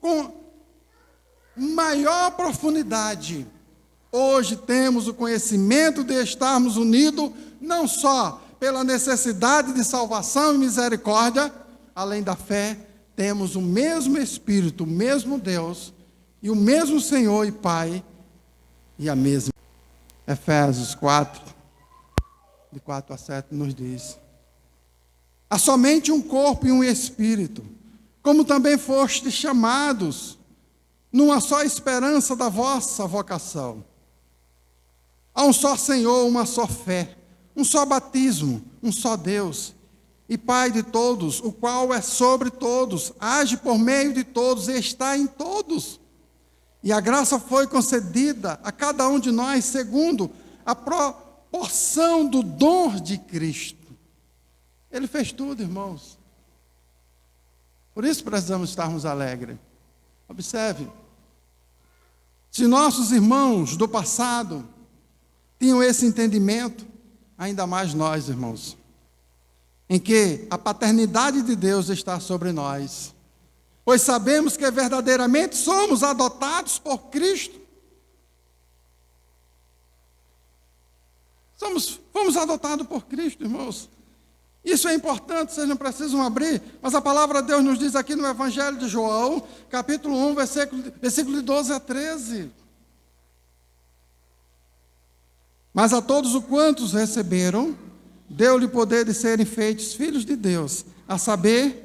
com maior profundidade. Hoje temos o conhecimento de estarmos unidos, não só pela necessidade de salvação e misericórdia, além da fé, temos o mesmo Espírito, o mesmo Deus, e o mesmo Senhor e Pai, e a mesma. Efésios 4, de 4 a 7, nos diz: há somente um corpo e um espírito, como também fostes chamados, numa só esperança da vossa vocação. Há um só Senhor, uma só fé, um só batismo, um só Deus, e Pai de todos, o qual é sobre todos, age por meio de todos e está em todos. E a graça foi concedida a cada um de nós segundo a proporção do dom de Cristo. Ele fez tudo, irmãos. Por isso precisamos estarmos alegres. Observe. Se nossos irmãos do passado tinham esse entendimento, ainda mais nós, irmãos, em que a paternidade de Deus está sobre nós, pois sabemos que verdadeiramente somos adotados por Cristo. Fomos adotados por Cristo, irmãos. Isso é importante, vocês não precisam abrir, mas a palavra de Deus nos diz aqui no Evangelho de João, capítulo 1, versículo de 12 a 13. Mas a todos os quantos receberam, deu-lhe poder de serem feitos filhos de Deus, a saber,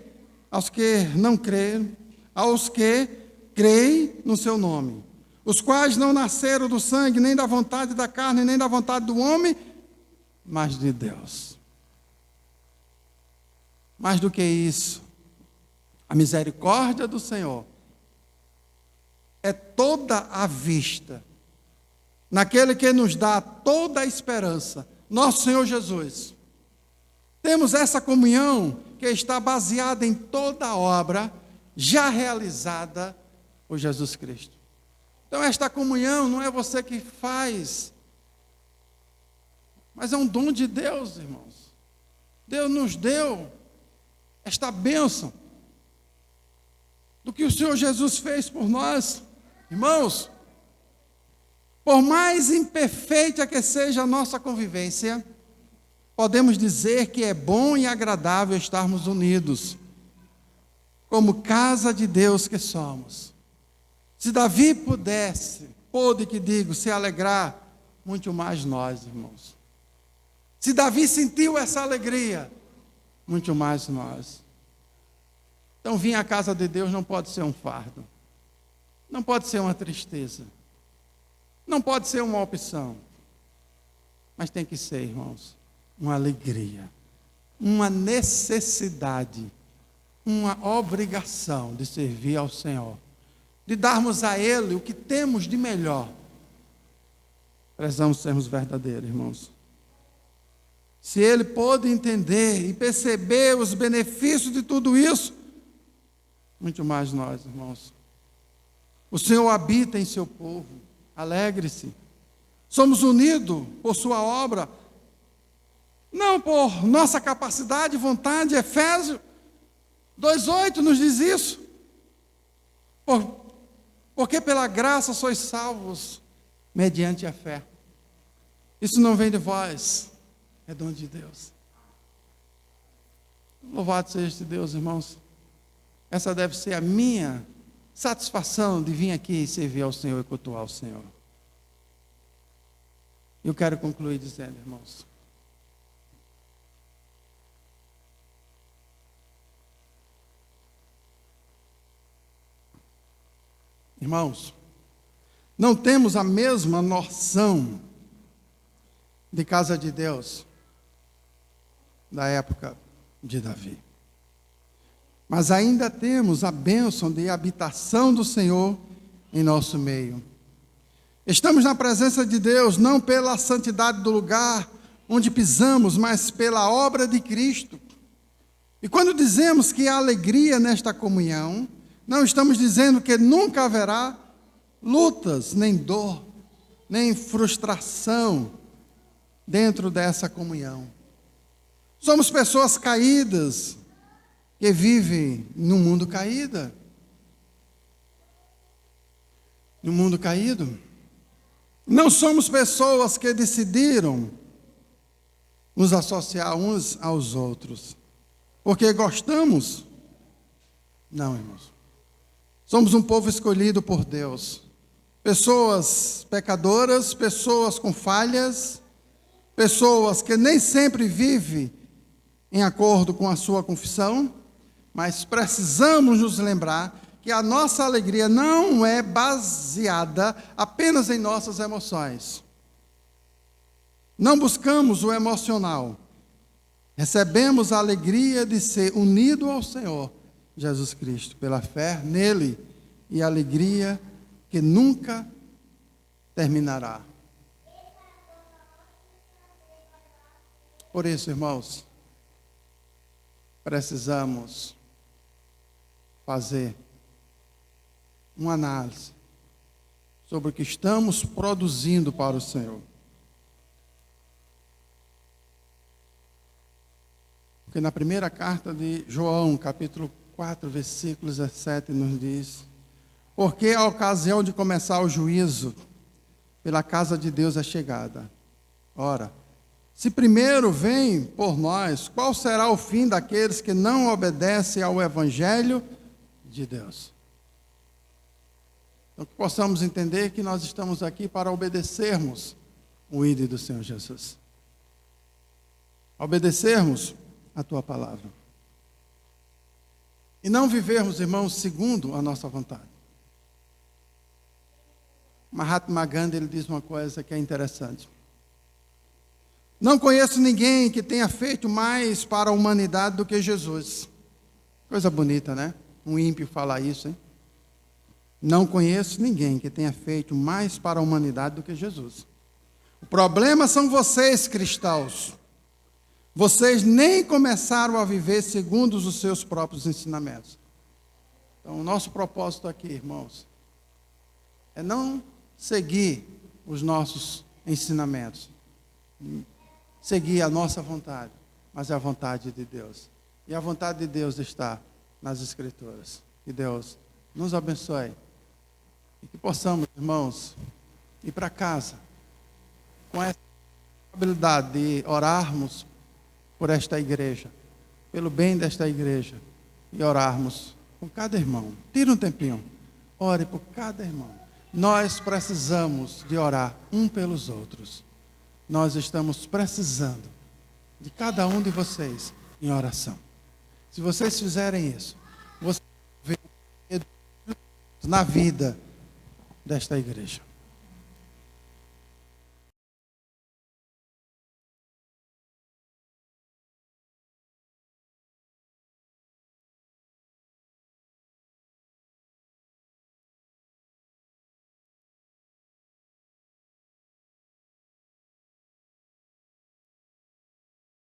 aos que não creem, aos que creem no seu nome, os quais não nasceram do sangue, nem da vontade da carne, nem da vontade do homem, mas de Deus. Mais do que isso, a misericórdia do Senhor é toda à vista naquele que nos dá toda a esperança, nosso Senhor Jesus. Temos essa comunhão que está baseada em toda a obra já realizada por Jesus Cristo. Então esta comunhão não é você que faz, mas é um dom de Deus, irmãos. Deus nos deu esta bênção do que o Senhor Jesus fez por nós. Irmãos, por mais imperfeita que seja a nossa convivência, podemos dizer que é bom e agradável estarmos unidos, como casa de Deus que somos. Se Davi pôde que digo, se alegrar, muito mais nós, irmãos. Se Davi sentiu essa alegria, muito mais nós. Então, vir à casa de Deus não pode ser um fardo, não pode ser uma tristeza, não pode ser uma opção, mas tem que ser, irmãos, uma alegria, uma necessidade, uma obrigação de servir ao Senhor, de darmos a Ele o que temos de melhor. Precisamos sermos verdadeiros, irmãos. Se Ele pôde entender e perceber os benefícios de tudo isso, muito mais nós, irmãos. O Senhor habita em seu povo, alegre-se. Somos unidos por sua obra, não por nossa capacidade e vontade. Efésios 2,8 nos diz isso. Porque pela graça sois salvos, mediante a fé. Isso não vem de vós, é dom de Deus. Louvado seja este Deus, irmãos. Essa deve ser a minha satisfação de vir aqui e servir ao Senhor e cultuar ao Senhor. Eu quero concluir dizendo, irmãos, não temos a mesma noção de casa de Deus da época de Davi. Mas ainda temos a bênção de habitação do Senhor em nosso meio. Estamos na presença de Deus não pela santidade do lugar onde pisamos, mas pela obra de Cristo. E quando dizemos que há alegria nesta comunhão, não estamos dizendo que nunca haverá lutas, nem dor, nem frustração dentro dessa comunhão. Somos pessoas caídas que vivem num mundo caído. No mundo caído. Não somos pessoas que decidiram nos associar uns aos outros porque gostamos. Não, irmãos. Somos um povo escolhido por Deus. Pessoas pecadoras, pessoas com falhas, pessoas que nem sempre vivem em acordo com a sua confissão, mas precisamos nos lembrar que a nossa alegria não é baseada apenas em nossas emoções. Não buscamos o emocional. Recebemos a alegria de ser unido ao Senhor Jesus Cristo, pela fé nele, e a alegria que nunca terminará. Por isso, irmãos, precisamos fazer uma análise sobre o que estamos produzindo para o Senhor. Porque na primeira carta de João, capítulo 4, versículo 17, nos diz: porque a ocasião de começar o juízo pela casa de Deus é chegada. Ora, se primeiro vem por nós, qual será o fim daqueles que não obedecem ao Evangelho de Deus? Então, que possamos entender que nós estamos aqui para obedecermos o ídolo do Senhor Jesus. Obedecermos a tua palavra. E não vivermos, irmãos, segundo a nossa vontade. Mahatma Gandhi, ele diz uma coisa que é interessante. Não conheço ninguém que tenha feito mais para a humanidade do que Jesus. Coisa bonita, né? Um ímpio falar isso, hein? Não conheço ninguém que tenha feito mais para a humanidade do que Jesus. O problema são vocês, cristãos. Vocês nem começaram a viver segundo os seus próprios ensinamentos. Então, o nosso propósito aqui, irmãos, é não seguir os nossos ensinamentos, seguir a nossa vontade, mas a vontade de Deus. E a vontade de Deus está nas Escrituras. Que Deus nos abençoe e que possamos, irmãos, ir para casa com essa habilidade de orarmos por esta igreja, pelo bem desta igreja, e orarmos por cada irmão. Tira um tempinho, ore por cada irmão. Nós precisamos de orar um pelos outros. Nós estamos precisando de cada um de vocês em oração. Se vocês fizerem isso, vocês vão ver na vida desta igreja.